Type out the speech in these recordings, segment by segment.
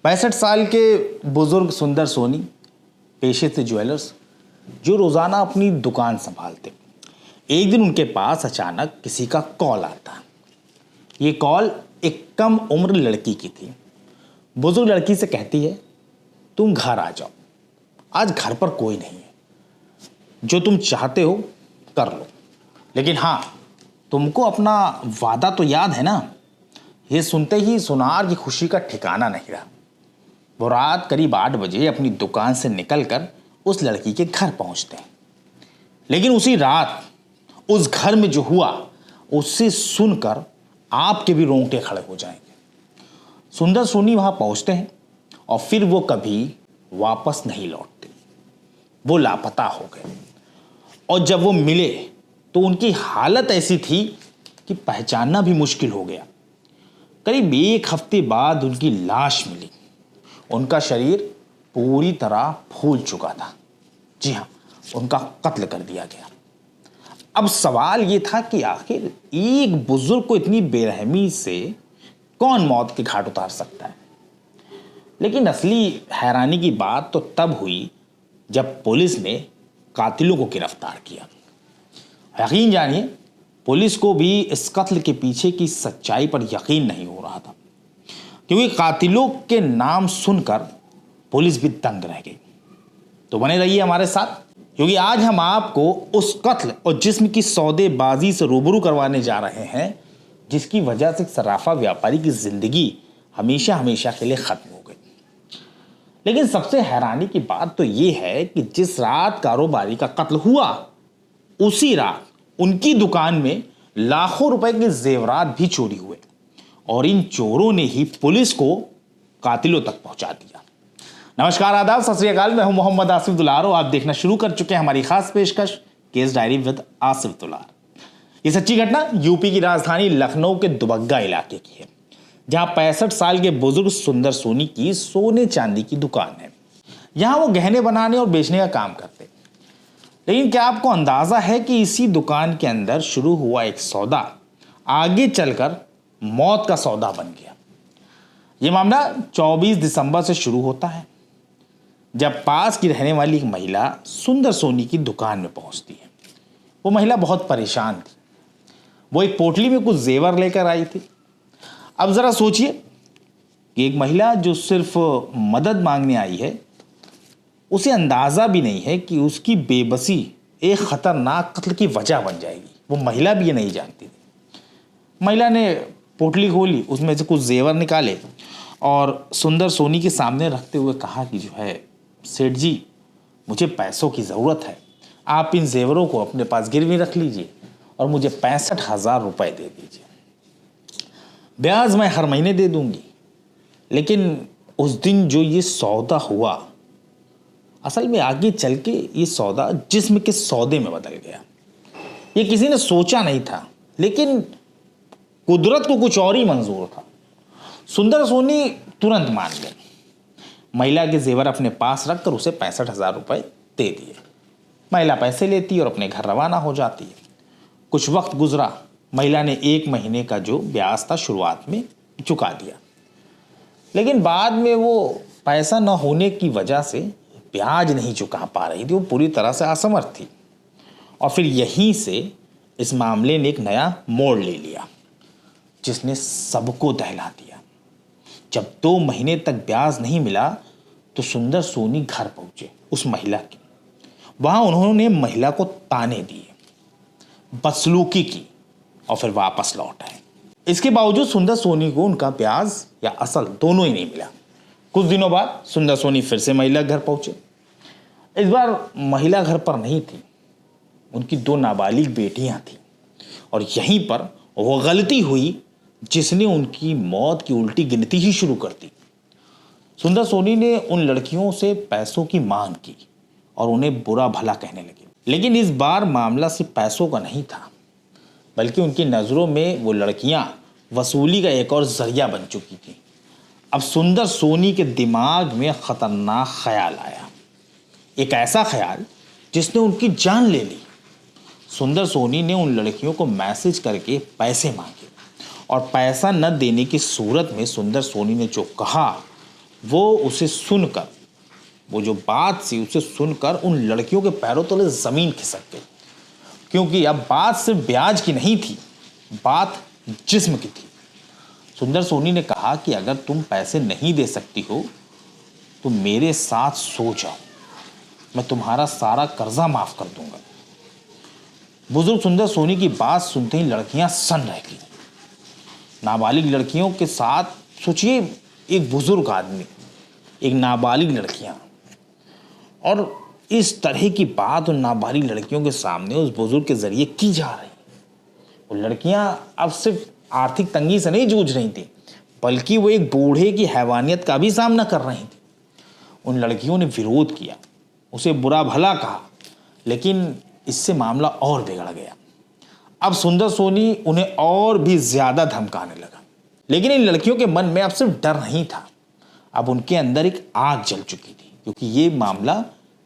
65 साल के बुजुर्ग सुंदर सोनी पेशे से ज्वेलर्स जो रोजाना अपनी दुकान संभालते। एक दिन उनके पास अचानक किसी का कॉल आता। ये कॉल एक कम उम्र लड़की की थी। बुजुर्ग लड़की से कहती है, तुम घर आ जाओ, आज घर पर कोई नहीं है, जो तुम चाहते हो कर लो, लेकिन हाँ, तुमको अपना वादा तो याद है ना। ये सुनते ही सुनार की खुशी का ठिकाना नहीं रहा। वो रात करीब 8 बजे अपनी दुकान से निकलकर उस लड़की के घर पहुंचते हैं। लेकिन उसी रात उस घर में जो हुआ उससे सुनकर आपके भी रोंगटे खड़े हो जाएंगे। सुंदर सोनी वहां पहुंचते हैं और फिर वो कभी वापस नहीं लौटते। वो लापता हो गए और जब वो मिले तो उनकी हालत ऐसी थी कि पहचानना भी मुश्किल हो गया। करीब 1 हफ्ते बाद उनकी लाश मिली। उनका शरीर पूरी तरह फूल चुका था। जी हाँ, उनका कत्ल कर दिया गया। अब सवाल यह था कि आखिर एक बुजुर्ग को इतनी बेरहमी से कौन मौत के घाट उतार सकता है। लेकिन असली हैरानी की बात तो तब हुई जब पुलिस ने कातिलों को गिरफ्तार किया। यकीन जानिए, पुलिस को भी इस कत्ल के पीछे की सच्चाई पर यकीन नहीं हो रहा था, क्योंकि कातिलों के नाम सुनकर पुलिस भी दंग रह गई। तो बने रहिए हमारे साथ, क्योंकि आज हम आपको उस कत्ल और जिस्म की सौदेबाजी से रूबरू करवाने जा रहे हैं जिसकी वजह से सराफा व्यापारी की जिंदगी हमेशा हमेशा के लिए खत्म हो गई। लेकिन सबसे हैरानी की बात तो यह है कि जिस रात कारोबारी का कत्ल हुआ उसी रात उनकी दुकान में लाखों रुपए के जेवरात भी चोरी हुए और इन चोरों ने ही पुलिस को कातिलों तक पहुंचा दिया। नमस्कार, आदाब, सत श्री अकाल। मैं हूं मोहम्मद आसिफ दुलारो। आप देखना शुरू कर चुके हैं हमारी खास पेशकश केस डायरी विद आसिफ दुलार। ये सच्ची घटना यूपी की राजधानी लखनऊ के दुबग्गा इलाके की है, जहां 65 साल के बुजुर्ग सुंदर सोनी की सोने चांदी की दुकान है। यहां वो गहने बनाने और बेचने का काम करते। लेकिन क्या आपको अंदाजा है कि इसी दुकान के अंदर शुरू हुआ एक सौदा आगे चलकर मौत का सौदा बन गया। यह मामला 24 दिसंबर से शुरू होता है, जब पास की रहने वाली एक महिला सुंदर सोनी की दुकान में पहुंचती है। वो महिला बहुत परेशान थी। वो एक पोटली में कुछ जेवर लेकर आई थी। अब जरा सोचिए कि एक महिला जो सिर्फ मदद मांगने आई है, उसे अंदाजा भी नहीं है कि उसकी बेबसी एक खतरनाक कत्ल की वजह बन जाएगी। वो महिला भी ये नहीं जानती थी। महिला ने पोटली खोली, उसमें से कुछ जेवर निकाले और सुंदर सोनी के सामने रखते हुए कहा कि जो है, सेठ जी, मुझे पैसों की ज़रूरत है। आप इन जेवरों को अपने पास गिरवी रख लीजिए और मुझे 65,000 रुपये दे दीजिए। ब्याज मैं हर महीने दे दूंगी। लेकिन उस दिन जो ये सौदा हुआ, असल में आगे चल के ये सौदा जिस्म के सौदे में बदल गया। ये किसी ने सोचा नहीं था, लेकिन कुदरत को कुछ और ही मंजूर था। सुंदर सोनी तुरंत मान गई। महिला के जेवर अपने पास रखकर उसे 65,000 रुपये दे दिए। महिला पैसे लेती और अपने घर रवाना हो जाती है। कुछ वक्त गुजरा। महिला ने 1 महीने का जो ब्याज था शुरुआत में चुका दिया, लेकिन बाद में वो पैसा न होने की वजह से ब्याज नहीं चुका पा रही थी। वो पूरी तरह से असमर्थ थी। और फिर यहीं से इस मामले ने एक नया मोड़ ले लिया, जिसने सबको दहला दिया। जब 2 महीने तक ब्याज नहीं मिला तो सुंदर सोनी घर पहुंचे उस महिला के। वहां उन्होंने महिला को ताने दिए, बदसलूकी की और फिर वापस लौट आए। इसके बावजूद सुंदर सोनी को उनका ब्याज या असल दोनों ही नहीं मिला। कुछ दिनों बाद सुंदर सोनी फिर से महिला घर पहुंचे। इस बार महिला घर पर नहीं थी, उनकी 2 नाबालिग बेटियां थीं। और यहीं पर वो गलती हुई जिसने उनकी मौत की उल्टी गिनती ही शुरू कर दी। सुंदर सोनी ने उन लड़कियों से पैसों की मांग की और उन्हें बुरा भला कहने लगी। लेकिन इस बार मामला सिर्फ पैसों का नहीं था, बल्कि उनकी नज़रों में वो लड़कियां वसूली का एक और जरिया बन चुकी थी। अब सुंदर सोनी के दिमाग में खतरनाक ख्याल आया, एक ऐसा ख्याल जिसने उनकी जान ले ली। सुंदर सोनी ने उन लड़कियों को मैसेज करके पैसे मांगे और पैसा न देने की सूरत में सुंदर सोनी ने जो कहा वो उसे सुनकर, वो जो बात सी उसे सुनकर उन लड़कियों के पैरों तले जमीन खिसक गई, क्योंकि अब बात सिर्फ ब्याज की नहीं थी, बात जिस्म की थी। सुंदर सोनी ने कहा कि अगर तुम पैसे नहीं दे सकती हो तो मेरे साथ सो जाओ, मैं तुम्हारा सारा कर्जा माफ कर दूंगा। बुजुर्ग सुंदर सोनी की बात सुनते ही लड़कियां सन रह गई। नाबालिग लड़कियों के साथ सोचिए, एक बुजुर्ग आदमी, एक नाबालिग लड़कियां, और इस तरह की बात उन नाबालिग लड़कियों के सामने उस बुजुर्ग के जरिए की जा रही। वो लड़कियां अब सिर्फ आर्थिक तंगी से नहीं जूझ रही थी, बल्कि वो एक बूढ़े की हैवानियत का भी सामना कर रही थी। उन लड़कियों ने विरोध किया, उसे बुरा भला कहा, लेकिन इससे मामला और बिगड़ गया। अब सुंदर सोनी उन्हें और भी ज्यादा धमकाने लगा। लेकिन इन लड़कियों के मन में अब सिर्फ डर नहीं था, अब उनके अंदर एक आग जल चुकी थी, क्योंकि ये मामला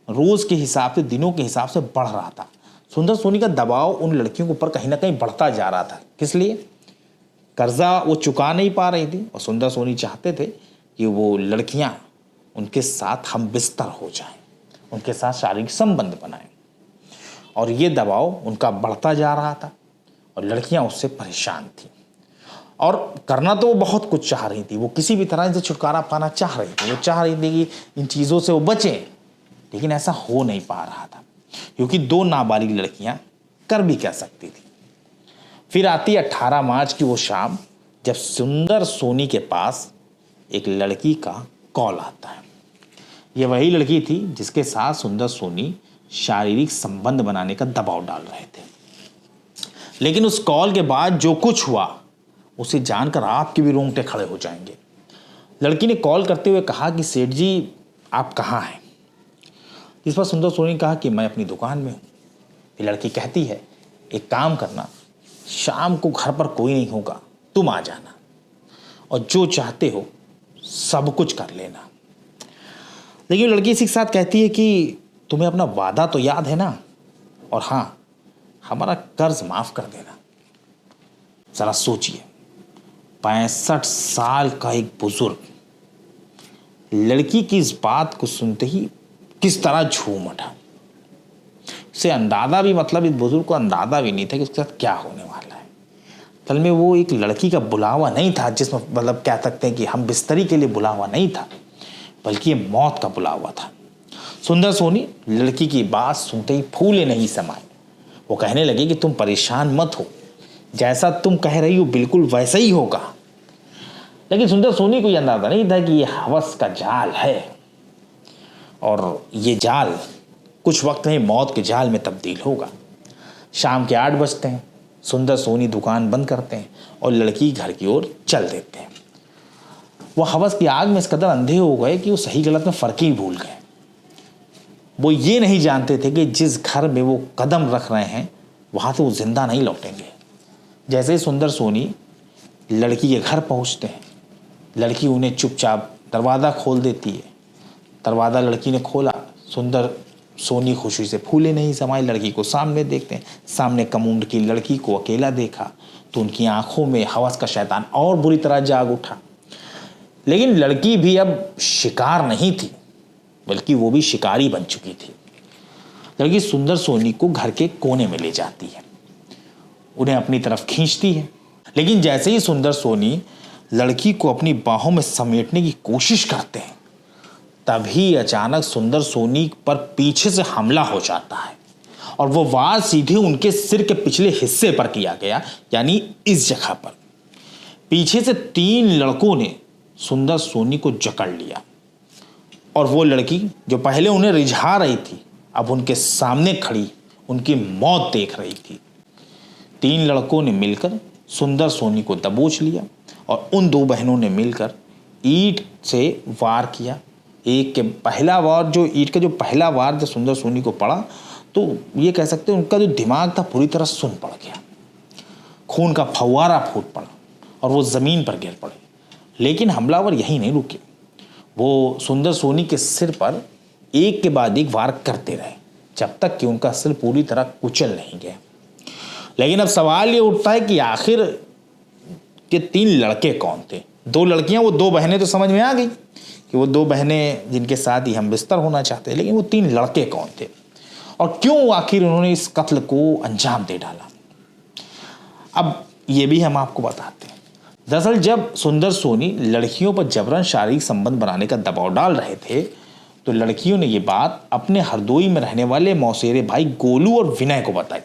रोज के हिसाब से, दिनों के हिसाब से बढ़ रहा था। सुंदर सोनी का दबाव उन लड़कियों के ऊपर कहीं ना कहीं बढ़ता जा रहा था। किस लिए? कर्जा वो चुका नहीं पा रही थी, और सुंदर सोनी चाहते थे कि वो लड़कियां उनके साथ हम बिस्तर हो जाएं, उनके साथ शारीरिक संबंध बनाएं, और ये दबाव उनका बढ़ता जा रहा था और लड़कियां उससे परेशान थी। और करना तो वो बहुत कुछ चाह रही थी, वो किसी भी तरह से छुटकारा पाना चाह रही थी, वो चाह रही थी कि इन चीज़ों से वो बचें, लेकिन ऐसा हो नहीं पा रहा था, क्योंकि दो नाबालिग लड़कियां कर भी क्या सकती थी। फिर आती 18 मार्च की वो शाम, जब सुंदर सोनी के पास एक लड़की का कॉल आता है। ये वही लड़की थी जिसके साथ सुंदर सोनी शारीरिक संबंध बनाने का दबाव डाल रहे थे। लेकिन उस कॉल के बाद जो कुछ हुआ उसे जानकर आपके भी रोंगटे खड़े हो जाएंगे। लड़की ने कॉल करते हुए कहा कि सेठ जी आप कहाँ हैं? इस पर सुंदर सोनी ने कहा कि मैं अपनी दुकान में हूँ। फिर लड़की कहती है, एक काम करना, शाम को घर पर कोई नहीं होगा, तुम आ जाना और जो चाहते हो सब कुछ कर लेना। लेकिन लड़की इसी के साथ कहती है कि तुम्हें अपना वादा तो याद है ना, और हाँ, हमारा कर्ज माफ कर देना। जरा सोचिए, 65 साल का एक बुजुर्ग लड़की की इस बात को सुनते ही किस तरह झूम उठा। उसे अंदाजा भी, मतलब इस बुजुर्ग को अंदाजा भी नहीं था कि उसके साथ क्या होने वाला है। असल में वो एक लड़की का बुलावा नहीं था, जिसमें मतलब कह सकते हैं कि हम बिस्तरी के लिए बुलावा नहीं था, बल्कि ये मौत का बुलावा था। सुंदर सोनी लड़की की बात सुनते ही फूले नहीं समाये। वो कहने लगे कि तुम परेशान मत हो, जैसा तुम कह रही हो बिल्कुल वैसा ही होगा। लेकिन सुंदर सोनी को यह अंदाजा नहीं था कि ये हवस का जाल है, और ये जाल कुछ वक्त में मौत के जाल में तब्दील होगा। शाम के 8 बजते हैं, सुंदर सोनी दुकान बंद करते हैं और लड़की घर की ओर चल देते हैं। वो हवस की आग में इस कदर अंधे हो गए कि वो सही गलत में फर्क ही भूल गए। वो ये नहीं जानते थे कि जिस घर में वो कदम रख रहे हैं वहाँ से वो जिंदा नहीं लौटेंगे। जैसे ही सुंदर सोनी लड़की के घर पहुँचते हैं, लड़की उन्हें चुपचाप दरवाज़ा खोल देती है। दरवाज़ा लड़की ने खोला, सुंदर सोनी खुशी से फूले नहीं समाये। लड़की को सामने देखते हैं, सामने कमुंड की लड़की को अकेला देखा तो उनकी आंखों में हवस का शैतान और बुरी तरह जाग उठा। लेकिन लड़की भी अब शिकार नहीं थी, बल्कि वो भी शिकारी बन चुकी थी। लड़की सुंदर सोनी को घर के कोने में ले जाती है, उन्हें अपनी तरफ खींचती है। लेकिन जैसे ही सुंदर सोनी लड़की को अपनी बाहों में समेटने की कोशिश करते हैं, तभी अचानक सुंदर सोनी पर पीछे से हमला हो जाता है, और वो वार सीधे उनके सिर के पिछले हिस्से पर किया गया, यानी इस जगह पर। पीछे से 3 लड़कों ने सुंदर सोनी को जकड़ लिया, और वो लड़की जो पहले उन्हें रिझा रही थी, अब उनके सामने खड़ी उनकी मौत देख रही थी। 3 लड़कों ने मिलकर सुंदर सोनी को दबोच लिया, और उन 2 बहनों ने मिलकर ईंट से वार किया। एक के पहला वार, जो ईंट का जो पहला वार जब सुंदर सोनी को पड़ा, तो ये कह सकते हैं उनका जो दिमाग था पूरी तरह सुन पड़ गया। खून का फव्वारा फूट पड़ा और वो ज़मीन पर गिर पड़े। लेकिन हमलावर यहीं नहीं रुके, वो सुंदर सोनी के सिर पर एक के बाद एक वार करते रहे, जब तक कि उनका सिर पूरी तरह कुचल नहीं गया। लेकिन अब सवाल ये उठता है कि आखिर के 3 लड़के कौन थे? 2 लड़कियां, वो 2 बहनें तो समझ में आ गई कि वो 2 बहनें जिनके साथ ही हम बिस्तर होना चाहते हैं, लेकिन वो 3 लड़के कौन थे और क्यों आखिर उन्होंने इस कत्ल को अंजाम दे डाला। अब ये भी हम आपको बताते हैं। दरअसल जब सुंदर सोनी लड़कियों पर जबरन शारीरिक संबंध बनाने का दबाव डाल रहे थे तो लड़कियों ने ये बात अपने हरदोई में रहने वाले मौसेरे भाई गोलू और विनय को बताई।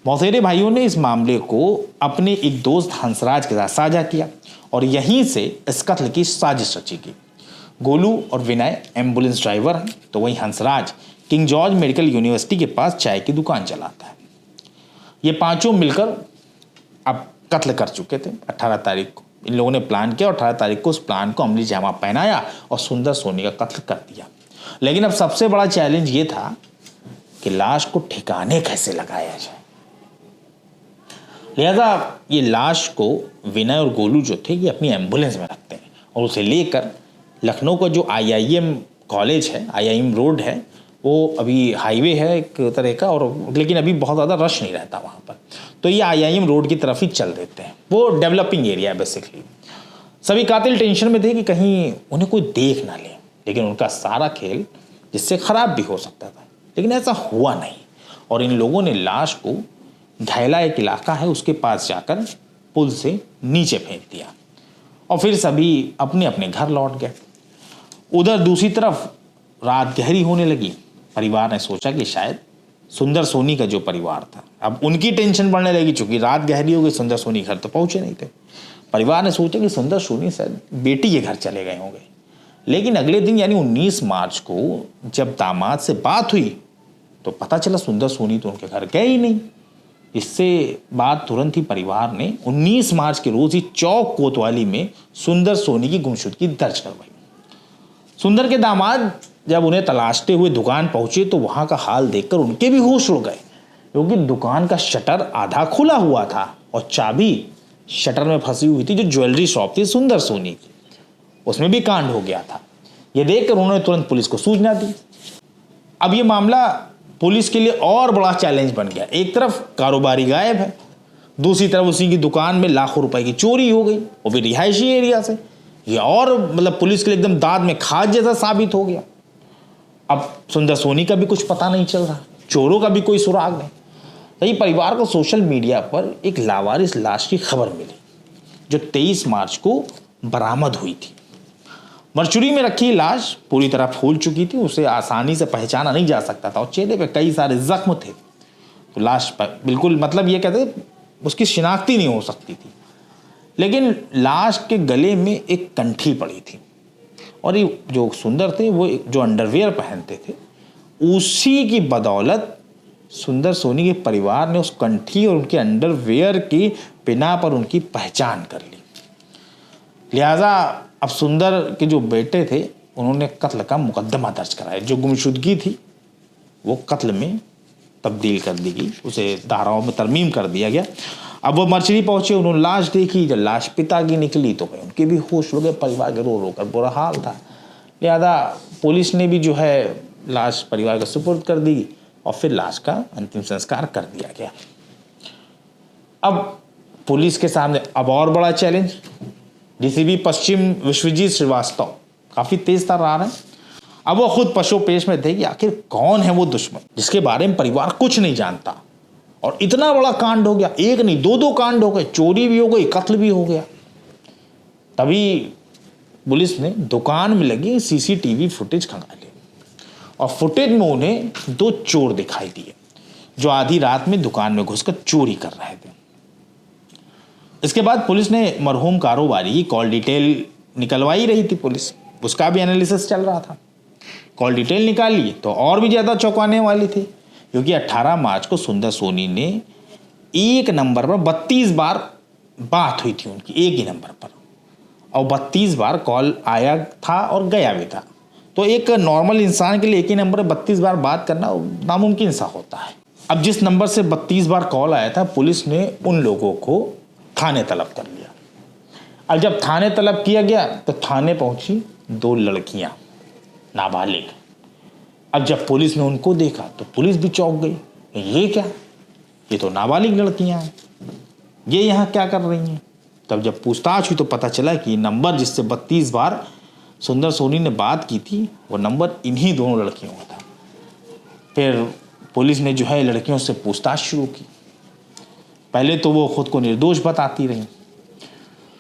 मौसेरे भाइयों ने इस मामले को अपने एक दोस्त हंसराज के साथ साझा किया और यहीं से इस कत्ल की साजिश रची गई। गोलू और विनय एम्बुलेंस ड्राइवर हैं, तो वहीं Hansraj king George medical university के पास चाय की दुकान चलाता है। ये पांचों मिलकर अब कत्ल कर चुके थे 18 तारीख को। इन लोगों ने प्लान किया और 18 तारीख को उस प्लान को अमली जामा पहनाया और सुंदर सोनी का कत्ल कर दिया। लेकिन अब सबसे बड़ा चैलेंज ये था कि लाश को ठिकाने कैसे लगाया जाए। लिहाजा ये लाश को विनय और गोलू जो थे ये अपनी एम्बुलेंस में रखते हैं और उसे लेकर लखनऊ का जो IIM कॉलेज है, IIM रोड है, वो अभी हाईवे है एक तरह का, और लेकिन अभी बहुत ज़्यादा रश नहीं रहता वहाँ पर, तो ये IIM रोड की तरफ ही चल देते हैं। वो डेवलपिंग एरिया है बेसिकली। सभी कातिल टेंशन में थे कि कहीं उन्हें कोई देख ना ले, लेकिन उनका सारा खेल जिससे ख़राब भी हो सकता था, लेकिन ऐसा हुआ नहीं और इन लोगों ने लाश को घैला एक इलाका है उसके पास जाकर पुल से नीचे फेंक दिया और फिर सभी अपने अपने घर लौट गए। उधर दूसरी तरफ रात गहरी होने लगी। परिवार ने सोचा कि शायद सुंदर सोनी का जो परिवार था, अब उनकी टेंशन बढ़ने लगी, चूंकि रात गहरी हो गई, सुंदर सोनी घर तो पहुंचे नहीं थे। परिवार ने सोचा कि सुंदर सोनी शायद बेटी के घर चले गए होंगे। लेकिन अगले दिन यानी 19 मार्च को जब दामाद से बात हुई तो पता चला सुंदर सोनी तो उनके घर गए ही नहीं। इससे बात तुरंत ही परिवार ने 19 मार्च के रोज ही चौक कोतवाली में सुंदर सोनी की गुमशुदगी दर्ज करवाई। सुंदर के दामाद जब उन्हें तलाशते हुए दुकान पहुंचे तो वहां का हाल देखकर उनके भी होश उड़ गए, क्योंकि दुकान का शटर आधा खुला हुआ था और चाबी शटर में फंसी हुई थी जो ज्वेलरी शॉप थी सुंदर सोनी की, उसमें भी कांड हो गया था। यह देखकर उन्होंने तुरंत पुलिस को सूचना दी। अब यह मामला पुलिस के लिए और बड़ा चैलेंज बन गया। एक तरफ कारोबारी गायब है, दूसरी तरफ उसी की दुकान में लाखों रुपए की चोरी हो गई, वो भी रिहायशी एरिया से। ये और मतलब पुलिस के लिए एकदम दांत में खाद जैसा साबित हो गया। अब सुंदर सोनी का भी कुछ पता नहीं चल रहा, चोरों का भी कोई सुराग नहीं। यही परिवार को सोशल मीडिया पर एक लावारिस लाश की खबर मिली जो 23 मार्च को बरामद हुई थी। मरचुरी में रखी लाश पूरी तरह फूल चुकी थी, उसे आसानी से पहचाना नहीं जा सकता था और चेहरे पे कई सारे जख्म थे, तो लाश पर बिल्कुल मतलब ये कहते उसकी शिनाख्ती नहीं हो सकती थी। लेकिन लाश के गले में एक कंठी पड़ी थी और ये जो सुंदर थे वो जो अंडरवेयर पहनते थे उसी की बदौलत सुंदर सोनी के परिवार ने उस कंठी और उनके अंडरवेयर की बिना पर उनकी पहचान कर ली। लिहाजा अब सुंदर के जो बेटे थे उन्होंने कत्ल का मुकदमा दर्ज कराया। जो गुमशुदगी थी वो कत्ल में तब्दील कर दी गई, उसे धाराओं में तरमीम कर दिया गया। अब वो मर्चरी पहुंचे, उन्होंने लाश देखी, जब लाश पिता की निकली तो भाई उनके भी होश उड़ गए, परिवार के रो रो कर बुरा हाल था। लिहाजा पुलिस ने भी जो है लाश परिवार को सुपुर्द कर दी और फिर लाश का अंतिम संस्कार कर दिया गया। अब पुलिस के सामने अब और बड़ा चैलेंज। डीसीपी पश्चिम विश्वजीत श्रीवास्तव काफी तेज तर्रार है। अब वो खुद पशोपेश में थे कि आखिर कौन है वो दुश्मन जिसके बारे में परिवार कुछ नहीं जानता और इतना बड़ा कांड हो गया। एक नहीं दो कांड हो गए, चोरी भी हो गई, कत्ल भी हो गया। तभी पुलिस ने दुकान में लगी CCTV फुटेज खंगाली और फुटेज में उन्हें 2 चोर दिखाई दिए जो आधी रात में दुकान में घुसकर चोरी कर रहे थे। इसके बाद पुलिस ने मरहूम कारोबारी की कॉल डिटेल निकलवाई रही थी, पुलिस उसका भी एनालिसिस चल रहा था। कॉल डिटेल निकाली तो और भी ज़्यादा चौंकाने वाली थी, क्योंकि 18 मार्च को सुंदर सोनी ने एक नंबर पर 32 बार बात हुई थी उनकी, एक ही नंबर पर, और 32 बार कॉल आया था और गया भी था। तो एक नॉर्मल इंसान के लिए एक ही नंबर पर 32 बार बात करना नामुमकिन सा होता है। अब जिस नंबर से 32 बार कॉल आया था, पुलिस ने उन लोगों को थाने तलब कर लिया। अब जब थाने तलब किया गया तो थाने पहुंची 2 लड़कियां नाबालिग। अब जब पुलिस ने उनको देखा तो पुलिस भी चौंक गई, ये क्या, ये तो नाबालिग लड़कियां हैं, ये यहाँ क्या कर रही हैं। तब जब पूछताछ हुई तो पता चला कि नंबर जिससे 32 बार सुंदर सोनी ने बात की थी वो नंबर इन्हीं दोनों लड़कियों का था। फिर पुलिस ने जो है लड़कियों से पूछताछ शुरू की। पहले तो वो खुद को निर्दोष बताती रहीं,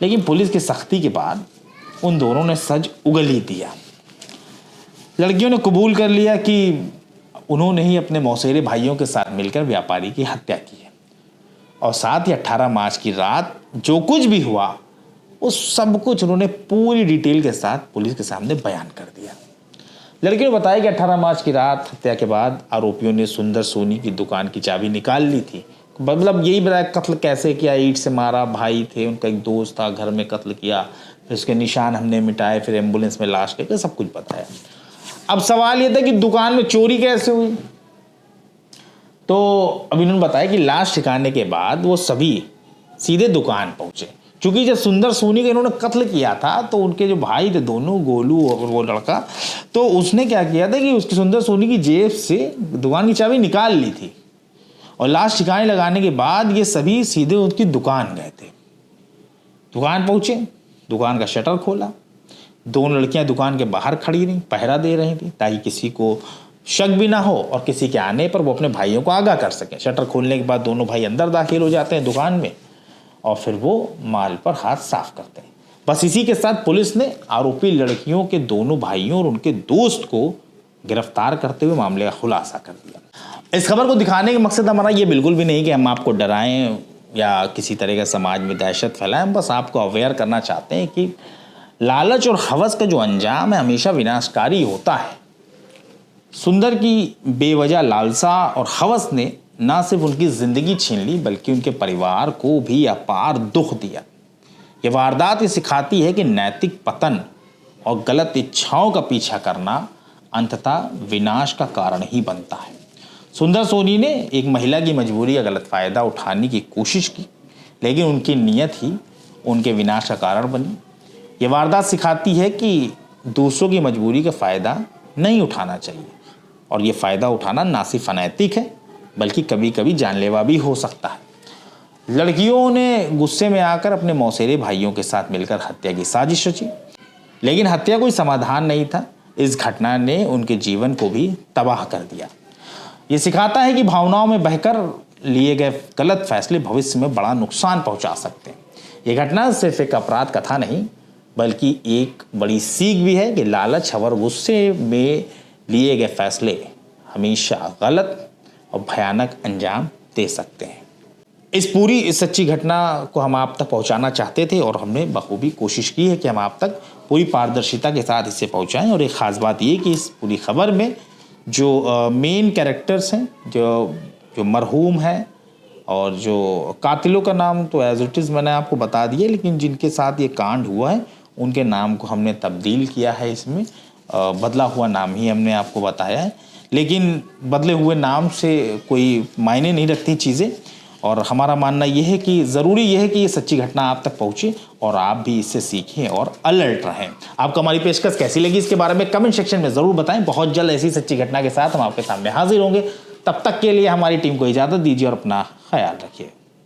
लेकिन पुलिस की सख्ती के बाद उन दोनों ने सच उगल ही दिया। लड़कियों ने कबूल कर लिया कि उन्होंने ही अपने मौसेरे भाइयों के साथ मिलकर व्यापारी की हत्या की है, और साथ ही 18 मार्च की रात जो कुछ भी हुआ वो सब कुछ उन्होंने पूरी डिटेल के साथ पुलिस के सामने बयान कर दिया। लड़कियों ने बताया कि 18 मार्च की रात हत्या के बाद आरोपियों ने सुंदर सोनी की दुकान की चाबी निकाल ली थी। मतलब यही बताया कत्ल कैसे किया, ईंट से मारा, भाई थे उनका, एक दोस्त था, घर में कत्ल किया, फिर उसके निशान हमने मिटाए, फिर एम्बुलेंस में लाश लेकर सब कुछ बताया। अब सवाल ये था कि दुकान में चोरी कैसे हुई। तो अभी उन्होंने बताया कि लाश ठिकाने के बाद वो सभी सीधे दुकान पहुंचे, क्योंकि जब सुंदर सोनी का इन्होंने कत्ल किया था तो उनके जो भाई थे दोनों, गोलू और वो लड़का, तो उसने क्या किया था कि उसकी सुंदर सोनी की जेब से दुकान की चाबी निकाल ली थी, और लाश ठिकाने लगाने के बाद ये सभी सीधे उनकी दुकान गए थे। दुकान पहुंचे, दुकान का शटर खोला, दोनों लड़कियां दुकान के बाहर खड़ी रहीं, पहरा दे रही थी, ताकि किसी को शक भी ना हो और किसी के आने पर वो अपने भाइयों को आगाह कर सकें। शटर खोलने के बाद दोनों भाई अंदर दाखिल हो जाते हैं दुकान में, और फिर वो माल पर हाथ साफ करते हैं। बस इसी के साथ पुलिस ने आरोपी लड़कियों के दोनों भाइयों और उनके दोस्त को गिरफ्तार करते हुए मामले का खुलासा कर दिया। इस खबर को दिखाने का मकसद हमारा ये बिल्कुल भी नहीं कि हम आपको डराएं या किसी तरह का समाज में दहशत फैलाएं। हम बस आपको अवेयर करना चाहते हैं कि लालच और हवस का जो अंजाम है हमेशा विनाशकारी होता है। सुंदर की बेवजह लालसा और हवस ने ना सिर्फ उनकी जिंदगी छीन ली, बल्कि उनके परिवार को भी अपार दुख दिया। ये वारदात ये सिखाती है कि नैतिक पतन और गलत इच्छाओं का पीछा करना अंततः विनाश का कारण ही बनता है। सुंदर सोनी ने एक महिला की मजबूरी का गलत फायदा उठाने की कोशिश की, लेकिन उनकी नीयत ही उनके विनाश का कारण बनी। ये वारदात सिखाती है कि दूसरों की मजबूरी का फ़ायदा नहीं उठाना चाहिए, और ये फ़ायदा उठाना ना सिर्फ अनैतिक है बल्कि कभी कभी जानलेवा भी हो सकता है। लड़कियों ने गुस्से में आकर अपने मौसेरे भाइयों के साथ मिलकर हत्या की साजिश रची, लेकिन हत्या कोई समाधान नहीं था। इस घटना ने उनके जीवन को भी तबाह कर दिया। ये सिखाता है कि भावनाओं में बहकर लिए गए गलत फैसले भविष्य में बड़ा नुकसान पहुंचा सकते हैं। ये घटना सिर्फ एक अपराध कथा नहीं, बल्कि एक बड़ी सीख भी है कि लालच और गुस्से में लिए गए फैसले हमेशा गलत और भयानक अंजाम दे सकते हैं। इस पूरी सच्ची घटना को हम आप तक पहुंचाना चाहते थे, और हमने बखूबी कोशिश की है कि हम आप तक पूरी पारदर्शिता के साथ इसे पहुंचाएं। और एक ख़ास बात ये कि इस पूरी खबर में जो मेन कैरेक्टर्स हैं, जो मरहूम है और जो कातिलों का नाम तो एज इट इज़ मैंने आपको बता दिया, लेकिन जिनके साथ ये कांड हुआ है उनके नाम को हमने तब्दील किया है। इसमें बदला हुआ नाम ही हमने आपको बताया है, लेकिन बदले हुए नाम से कोई मायने नहीं रखती चीज़ें। और हमारा मानना यह है कि ज़रूरी यह है कि ये सच्ची घटना आप तक पहुँचे और आप भी इससे सीखें और अलर्ट रहें। आपको हमारी पेशकश कैसी लगी इसके बारे में कमेंट सेक्शन में ज़रूर बताएं। बहुत जल्द ऐसी सच्ची घटना के साथ हम आपके सामने हाजिर होंगे। तब तक के लिए हमारी टीम को इजाज़त दीजिए और अपना ख्याल रखिए।